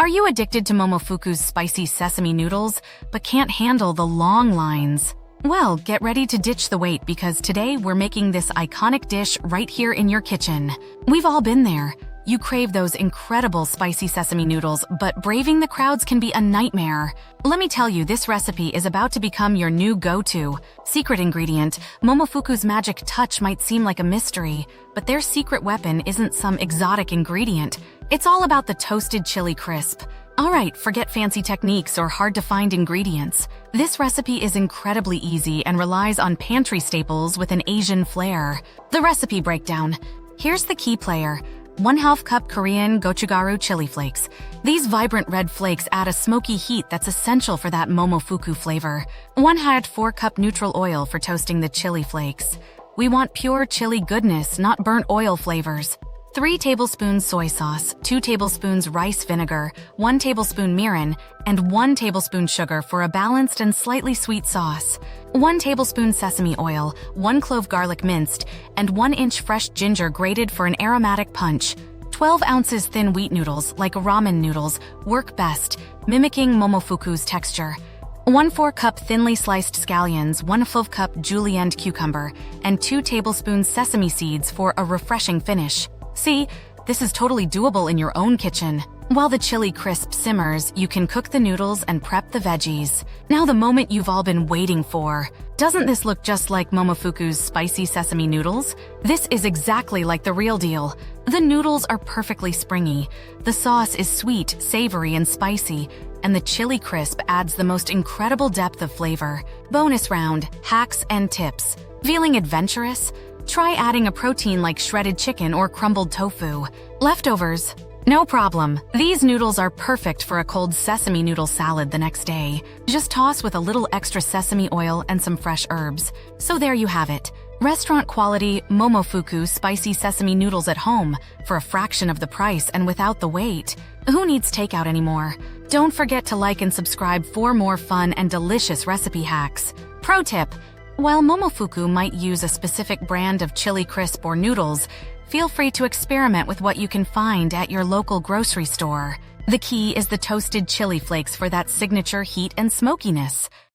Are you addicted to Momofuku's spicy sesame noodles, but can't handle the long lines? Well, get ready to ditch the wait because today we're making this iconic dish right here in your kitchen. We've all been there. You crave those incredible spicy sesame noodles, but braving the crowds can be a nightmare. Let me tell you, this recipe is about to become your new go-to. Secret ingredient: Momofuku's magic touch might seem like a mystery, but their secret weapon isn't some exotic ingredient. It's all about the toasted chili crisp. Alright, forget fancy techniques or hard-to-find ingredients. This recipe is incredibly easy and relies on pantry staples with an Asian flair. The recipe breakdown. Here's the key player. 1/2 cup Korean gochugaru chili flakes. These vibrant red flakes add a smoky heat that's essential for that Momofuku flavor. 1/4 cup neutral oil for toasting the chili flakes. We want pure chili goodness, not burnt oil flavors. 3 tablespoons soy sauce, 2 tablespoons rice vinegar, 1 tablespoon mirin, and 1 tablespoon sugar for a balanced and slightly sweet sauce. 1 tablespoon sesame oil, 1 clove garlic minced, and 1 inch fresh ginger grated for an aromatic punch. 12 ounces thin wheat noodles, like ramen noodles, work best, mimicking Momofuku's texture. 1/4 cup thinly sliced scallions, 1/2 cup julienne cucumber, and 2 tablespoons sesame seeds for a refreshing finish. See, this is totally doable in your own kitchen. While the chili crisp simmers, you can cook the noodles and prep the veggies. Now the moment you've all been waiting for. Doesn't this look just like Momofuku's spicy sesame noodles? This is exactly like the real deal. The noodles are perfectly springy. The sauce is sweet, savory, and spicy, and the chili crisp adds the most incredible depth of flavor. Bonus round, hacks and tips. Feeling adventurous? Try adding a protein like shredded chicken or crumbled tofu. Leftovers? No problem. These noodles are perfect for a cold sesame noodle salad the next day. Just toss with a little extra sesame oil and some fresh herbs. So there you have it. Restaurant quality Momofuku spicy sesame noodles at home for a fraction of the price and without the wait. Who needs takeout anymore? Don't forget to like and subscribe for more fun and delicious recipe hacks. Pro tip: while Momofuku might use a specific brand of chili crisp or noodles, feel free to experiment with what you can find at your local grocery store. The key is the toasted chili flakes for that signature heat and smokiness.